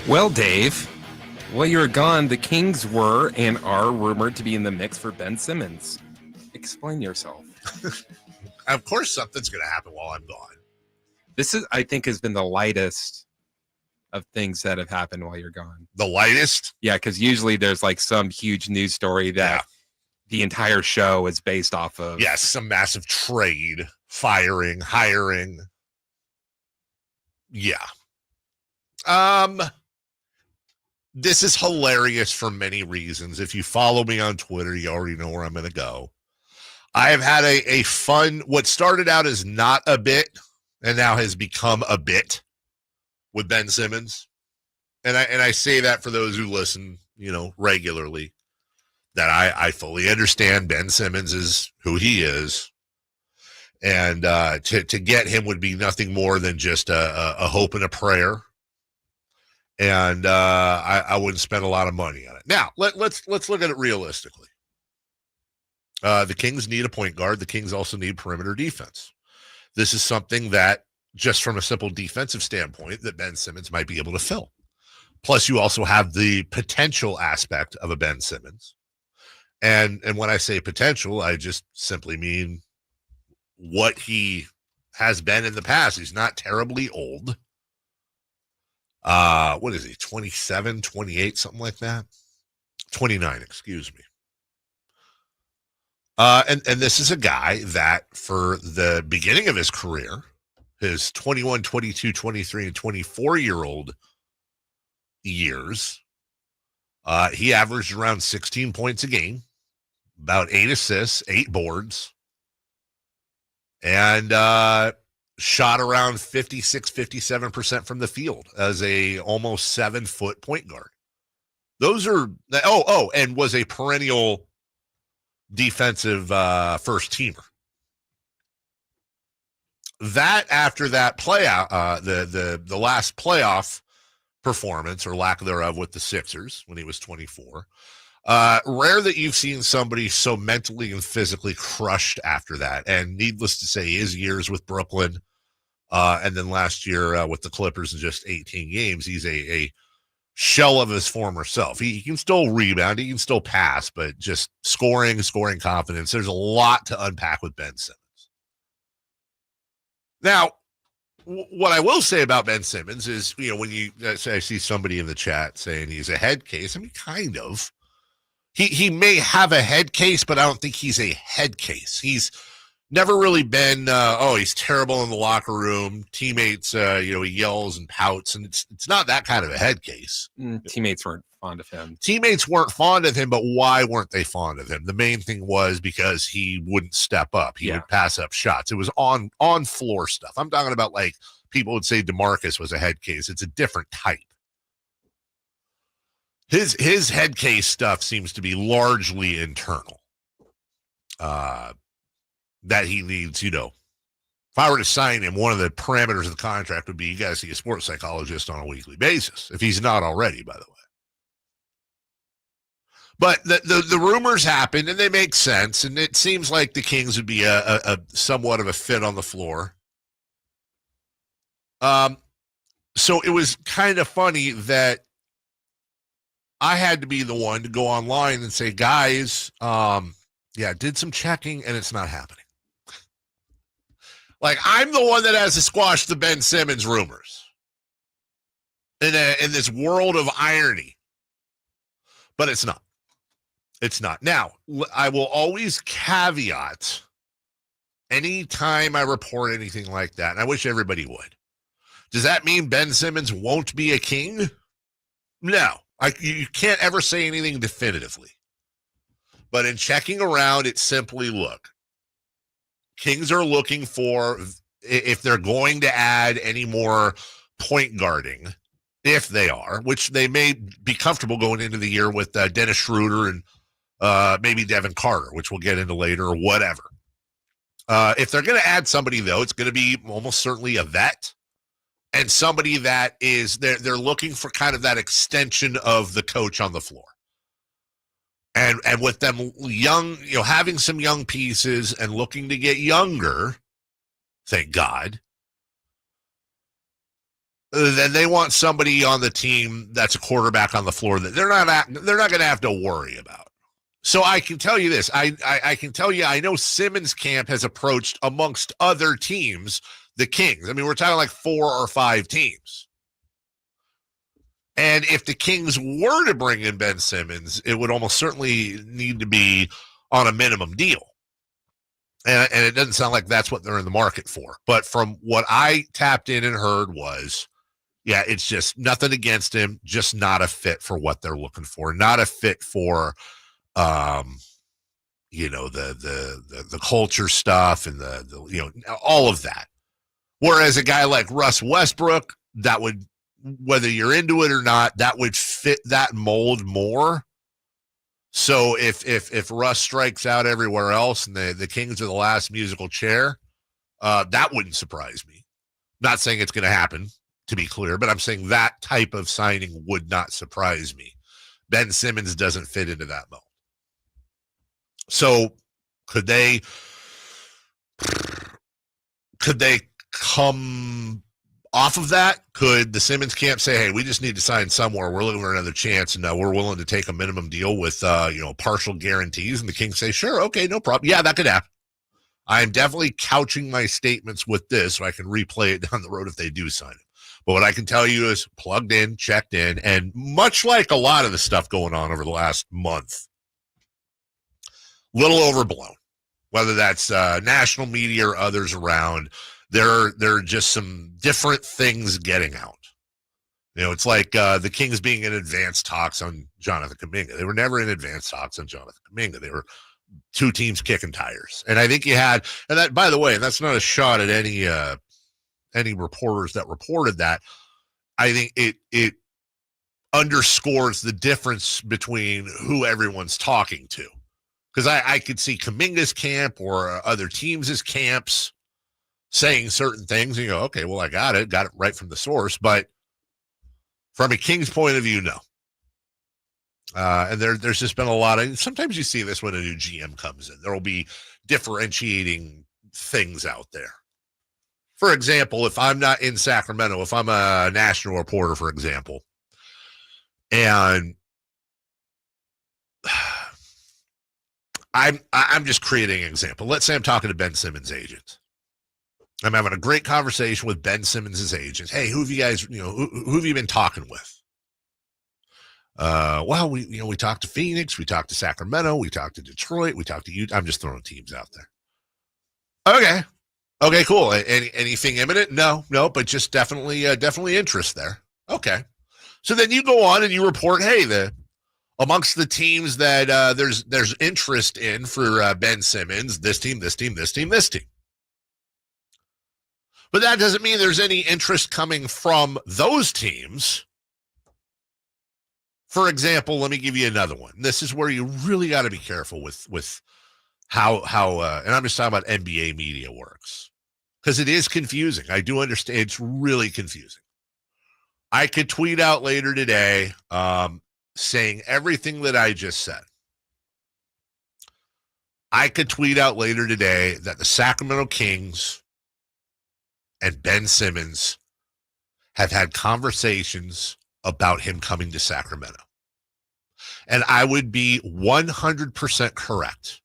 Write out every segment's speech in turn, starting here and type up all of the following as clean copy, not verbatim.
Well, Dave, while you were gone, the Kings were and are rumored to be in the mix for Ben Simmons. Explain yourself. Of course, something's going to happen while I'm gone. This is, I think, has been the lightest of things that have happened while you're gone. The lightest? Yeah, because usually there's like some huge news story that the entire show is based off of. Yes, some massive trade, firing, hiring. Yeah. This is hilarious for many reasons. If you follow me on Twitter, you already know where I'm going to go. I have had a fun, what started out as not a bit and now has become a bit with Ben Simmons. And I say that for those who listen, regularly, that I fully understand Ben Simmons is who he is. And to get him would be nothing more than just a hope and a prayer. And I wouldn't spend a lot of money on it. Now, let's look at it realistically. The Kings need a point guard. The Kings also need perimeter defense. This is something that, just from a simple defensive standpoint, that Ben Simmons might be able to fill. Plus, you also have the potential aspect of a Ben Simmons. And when I say potential, I just simply mean what he has been in the past. He's not terribly old. What is he, 27, 28, something like that? 29, excuse me. And this is a guy that for the beginning of his career, his 21, 22, 23, and 24-year-old years, he averaged around 16 points a game, about 8 assists, 8 boards, and shot around 56, 57% from the field as a almost 7-foot point guard. Those are, and was a perennial defensive first teamer. That after that playoff, the last playoff performance or lack thereof with the Sixers when he was 24, rare that you've seen somebody so mentally and physically crushed after that. And needless to say, his years with Brooklyn, and then last year with the Clippers in just 18 games, he's a shell of his former self. He can still rebound, he can still pass, but just scoring confidence. There's a lot to unpack with Ben Simmons. Now, what I will say about Ben Simmons is, when I see somebody in the chat saying he's a head case, I mean, kind of. He may have a head case, but I don't think he's a head case. He's never really been, he's terrible in the locker room. Teammates, he yells and pouts, and it's not that kind of a head case. Teammates weren't fond of him. Teammates weren't fond of him, but why weren't they fond of him? The main thing was because he wouldn't step up. He would pass up shots. It was on floor stuff. I'm talking about, like, people would say DeMarcus was a head case. It's a different type. His head case stuff seems to be largely internal. That he needs, if I were to sign him, one of the parameters of the contract would be you got to see a sports psychologist on a weekly basis, if he's not already, by the way. But the rumors happened, and they make sense, and it seems like the Kings would be a somewhat of a fit on the floor. So it was kind of funny that I had to be the one to go online and say, guys, did some checking, and it's not happening. Like, I'm the one that has to squash the Ben Simmons rumors in this world of irony. But it's not. It's not. Now, I will always caveat anytime I report anything like that, and I wish everybody would. Does that mean Ben Simmons won't be a King? No. You can't ever say anything definitively. But in checking around, it's simply, look, Kings are looking for, if they're going to add any more point guarding, if they are, which they may be comfortable going into the year with Dennis Schroeder and maybe Devin Carter, which we'll get into later, or whatever. If they're going to add somebody, though, it's going to be almost certainly a vet and somebody that is, they're looking for kind of that extension of the coach on the floor. And with them young, having some young pieces and looking to get younger, thank God, then they want somebody on the team that's a quarterback on the floor that they're not going to have to worry about. So I can tell you this. I can tell you I know Simmons' camp has approached, amongst other teams, the Kings. I mean, we're talking like 4 or 5 teams. And if the Kings were to bring in Ben Simmons, it would almost certainly need to be on a minimum deal. And it doesn't sound like that's what they're in the market for. But from what I tapped in and heard was, yeah, it's just nothing against him, just not a fit for what they're looking for. Not a fit for, you know, the culture stuff and the you know, all of that. Whereas a guy like Russ Westbrook, that would, whether you're into it or not, that would fit that mold more. So if Russ strikes out everywhere else and the Kings are the last musical chair, that wouldn't surprise me. Not saying it's going to happen, to be clear, but I'm saying that type of signing would not surprise me. Ben Simmons doesn't fit into that mold. So could they come off of that? Could the Simmons camp say, hey, we just need to sign somewhere, we're looking for another chance, and we're willing to take a minimum deal with partial guarantees? And the Kings say, sure, okay, no problem. Yeah, that could happen. I'm definitely couching my statements with this so I can replay it down the road if they do sign it. But what I can tell you is plugged in, checked in, and much like a lot of the stuff going on over the last month, little overblown, whether that's national media or others around. There are just some different things getting out. You know, it's like the Kings being in advanced talks on Jonathan Kuminga. They were never in advanced talks on Jonathan Kuminga. They were 2 teams kicking tires. And I think you had, and that, by the way, and that's not a shot at any reporters that reported that. I think it underscores the difference between who everyone's talking to. Because I could see Kuminga's camp or other teams' camps saying certain things, and you go, okay, well, I got it right from the source. But from a Kings point of view, no. And there's just been a lot of, sometimes you see this when a new GM comes in. There will be differentiating things out there. For example, if I'm not in Sacramento, if I'm a national reporter, for example, and I'm just creating an example. Let's say I'm talking to Ben Simmons' agent. I'm having a great conversation with Ben Simmons' agent. Hey, who have you guys, who have you been talking with? Well, we talked to Phoenix, we talked to Sacramento, we talked to Detroit, we talked to Utah. I'm just throwing teams out there. Okay, cool. Anything imminent? No, but just definitely interest there. Okay. So then you go on and you report, hey, amongst the teams that there's interest in for Ben Simmons, this team. But that doesn't mean there's any interest coming from those teams. For example, let me give you another one. This is where you really got to be careful with how and I'm just talking about NBA media works, because it is confusing. I do understand it's really confusing. I could tweet out later today saying everything that I just said. I could tweet out later today that the Sacramento Kings and Ben Simmons have had conversations about him coming to Sacramento. And I would be 100% correct.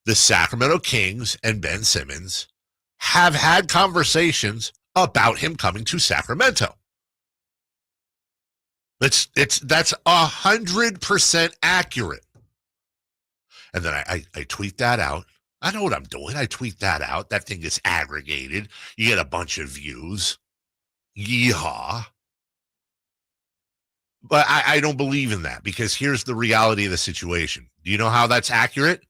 The Sacramento Kings and Ben Simmons have had conversations about him coming to Sacramento. That's 100% accurate. And then I tweet that out. I know what I'm doing. I tweet that out. That thing gets aggregated. You get a bunch of views. Yeehaw. But I don't believe in that, because here's the reality of the situation. Do you know how that's accurate?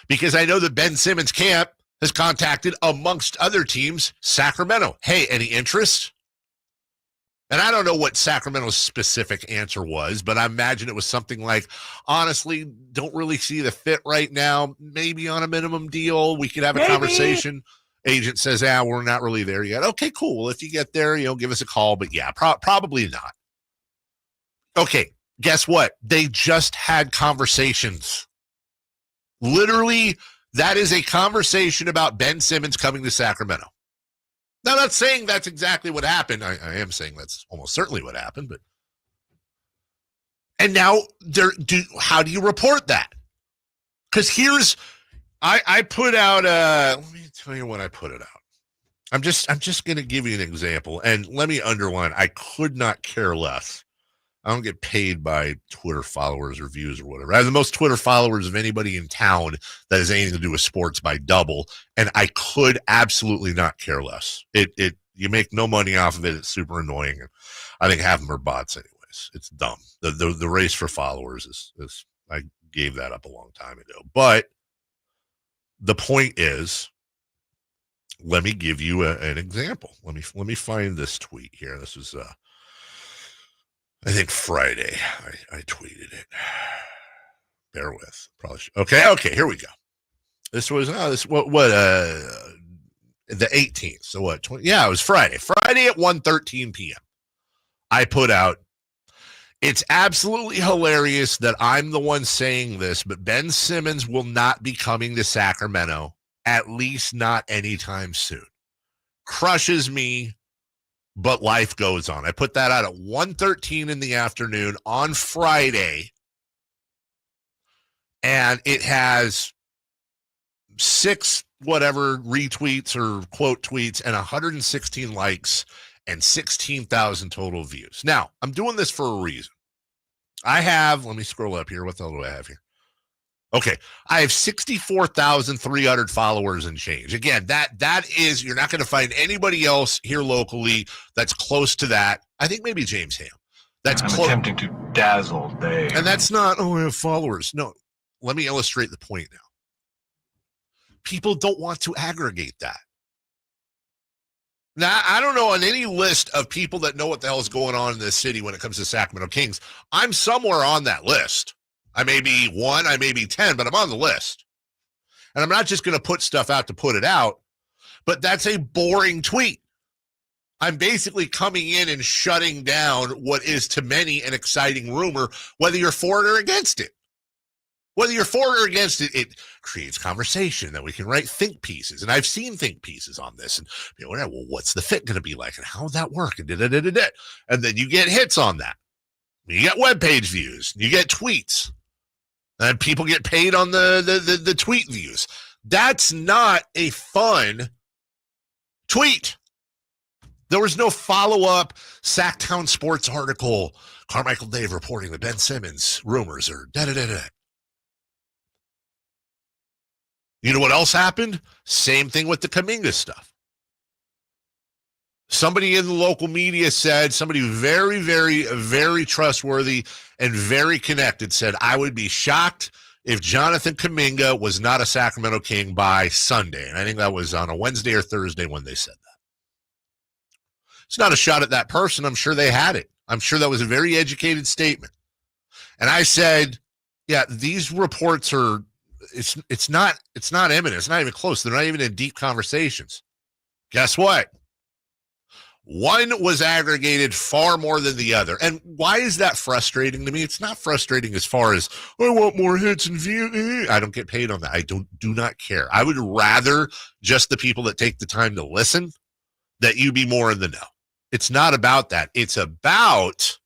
Because I know that Ben Simmons' camp has contacted, amongst other teams, Sacramento. Hey, any interest? And I don't know what Sacramento's specific answer was, but I imagine it was something like, honestly, don't really see the fit right now. Maybe on a minimum deal, we could have a conversation. Agent says, we're not really there yet. Okay, cool. Well, if you get there, give us a call. But yeah, probably not. Okay, guess what? They just had conversations. Literally, that is a conversation about Ben Simmons coming to Sacramento. Now, I'm not saying that's exactly what happened. I am saying that's almost certainly what happened. But and now, how do you report that? Because I put out. Let me tell you when I put it out. I'm just going to give you an example, and let me underline. I could not care less. I don't get paid by Twitter followers or views or whatever. I have the most Twitter followers of anybody in town that has anything to do with sports by double, and I could absolutely not care less. You make no money off of it. It's super annoying, and I think half of them are bots anyways. It's dumb. The race for followers is I gave that up a long time ago. But the point is, let me give you an example. Let me find this tweet here. This was I think Friday. I tweeted it. Bear with. Probably should. Okay, here we go. This was the 18th. So what? 20, yeah, it was Friday. Friday at 1:13 p.m. I put out, it's absolutely hilarious that I'm the one saying this, but Ben Simmons will not be coming to Sacramento, at least not anytime soon. Crushes me, but life goes on. I put that out at 1:13 in the afternoon on Friday, and it has 6 whatever retweets or quote tweets and 116 likes and 16,000 total views. Now, I'm doing this for a reason. let me scroll up here. What the hell do I have here? Okay, I have 64,300 followers and change. Again, that is, you're not going to find anybody else here locally that's close to that. I think maybe James Ham. That's I'm attempting to dazzle Dave. And that's not, I have followers. No, let me illustrate the point now. People don't want to aggregate that. Now, I don't know on any list of people that know what the hell is going on in this city when it comes to Sacramento Kings. I'm somewhere on that list. I may be 1, I may be 10, but I'm on the list. And I'm not just going to put stuff out to put it out, but that's a boring tweet. I'm basically coming in and shutting down what is to many an exciting rumor, whether you're for it or against it. Whether you're for it or against it, it creates conversation that we can write think pieces. And I've seen think pieces on this. And well, what's the fit going to be like? And how would that work? And And then you get hits on that. You get web page views. You get tweets. And people get paid on the tweet views. That's not a fun tweet. There was no follow-up Sactown sports article, Carmichael Dave reporting the Ben Simmons rumors or da-da-da-da. You know what else happened? Same thing with the Kuminga stuff. Somebody in the local media said, somebody very, very, very trustworthy and very connected said, I would be shocked if Jonathan Kuminga was not a Sacramento King by Sunday. And I think that was on a Wednesday or Thursday when they said that. It's not a shot at that person. I'm sure they had it. I'm sure that was a very educated statement. And I said, yeah, these reports are, it's not imminent. It's not even close. They're not even in deep conversations. Guess what? One was aggregated far more than the other. And why is that frustrating to me? It's not frustrating as far as, I want more hits and views. I don't get paid on that. I do not care. I would rather just the people that take the time to listen, that you be more in the know. It's not about that. It's about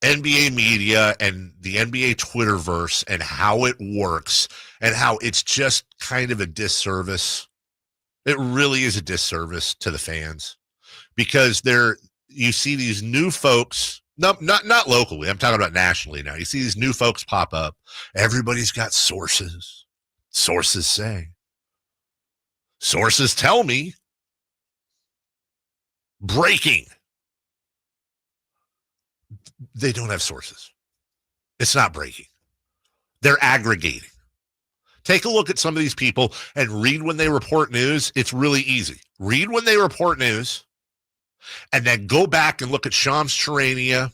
NBA media and the NBA Twitterverse and how it works and how it's just kind of a disservice. It really is a disservice to the fans because you see these new folks, not locally. I'm talking about nationally now. You see these new folks pop up. Everybody's got sources. Sources say. Sources tell me. Breaking. They don't have sources. It's not breaking. They're aggregating. Take a look at some of these people and read when they report news. It's really easy. Read when they report news and then go back and look at Shams Charania,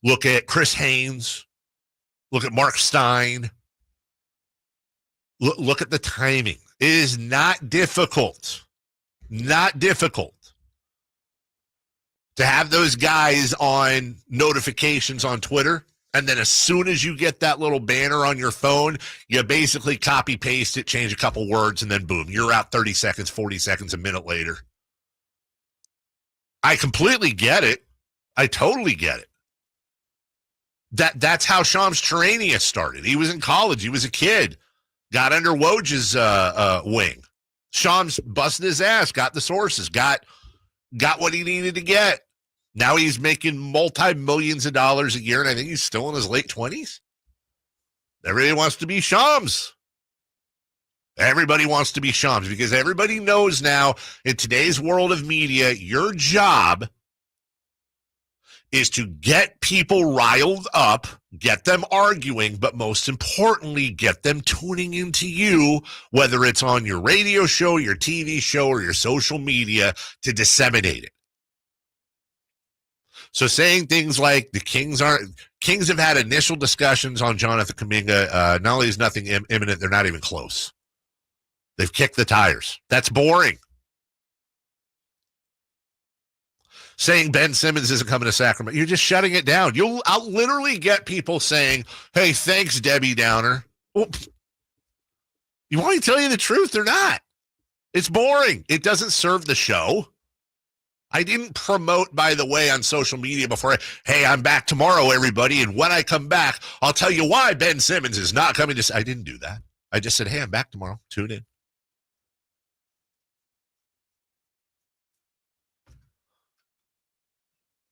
look at Chris Haynes, look at Mark Stein. Look at the timing. It is not difficult. Not difficult to have those guys on notifications on Twitter And then as soon as you get that little banner on your phone, you basically copy paste it, change a couple words, and then boom, you're out 30 seconds, 40 seconds, a minute later. I completely get it. I totally get it. That's how Shams Charania started. He was in college. He was a kid. Got under Woj's wing. Shams busted his ass, got the sources, got what he needed to get. Now he's making multi-millions of dollars a year, and I think he's still in his late 20s. Everybody wants to be Shams. Everybody wants to be Shams because everybody knows now in today's world of media, your job is to get people riled up, get them arguing, but most importantly, get them tuning into you, whether it's on your radio show, your TV show, or your social media, to disseminate it. So saying things like the Kings have had initial discussions on Jonathan Kuminga. Not only is nothing imminent, they're not even close. They've kicked the tires. That's boring. Saying Ben Simmons isn't coming to Sacramento, you're just shutting it down. I'll literally get people saying, hey, thanks, Debbie Downer. Well, you want me to tell you the truth? They're not. It's boring. It doesn't serve the show. I didn't promote, by the way, on social media before, hey, I'm back tomorrow, everybody, and when I come back, I'll tell you why Ben Simmons is not coming to... I didn't do that. I just said, hey, I'm back tomorrow. Tune in.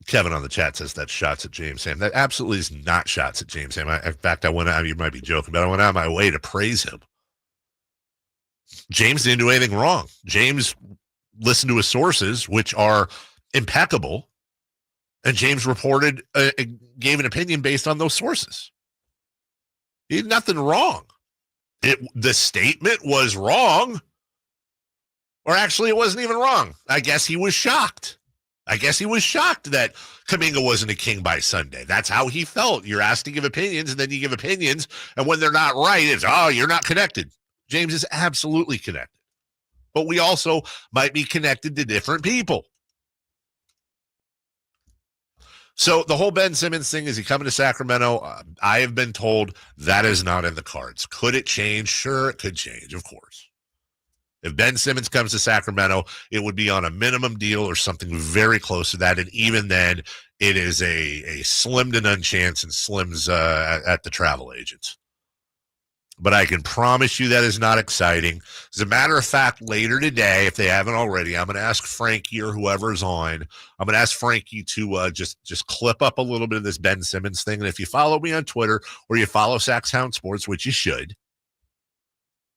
Kevin on the chat says that's shots at James Ham. That absolutely is not shots at James Ham. In fact, you might be joking, but I went out of my way to praise him. James didn't do anything wrong. James listened to his sources, which are impeccable, and James reported, gave an opinion based on those sources. He did nothing wrong. The statement was wrong, or actually it wasn't even wrong. I guess he was shocked. I guess he was shocked that Kuminga wasn't a King by Sunday. That's how he felt. You're asked to give opinions, and then you give opinions, and when they're not right, it's, oh, you're not connected. James is absolutely connected. But we also might be connected to different people. So the whole Ben Simmons thing, is he coming to Sacramento? I have been told that is not in the cards. Could it change? Sure, it could change, of course. If Ben Simmons comes to Sacramento, it would be on a minimum deal or something very close to that. And even then, it is a slim to none chance, and slims at the travel agents. But I can promise you that is not exciting. As a matter of fact, later today, if they haven't already, I'm going to ask Frankie or whoever's on, I'm going to ask Frankie to just clip up a little bit of this Ben Simmons thing. And if you follow me on Twitter or you follow Sactown Sports, which you should,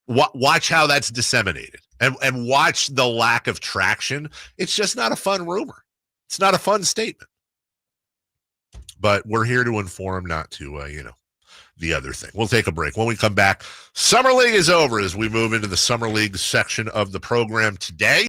watch how that's disseminated and watch the lack of traction. It's just not a fun rumor. It's not a fun statement. But we're here to inform, not to, the other thing. We'll take a break. When we come back, Summer League is over as we move into the Summer League section of the program today.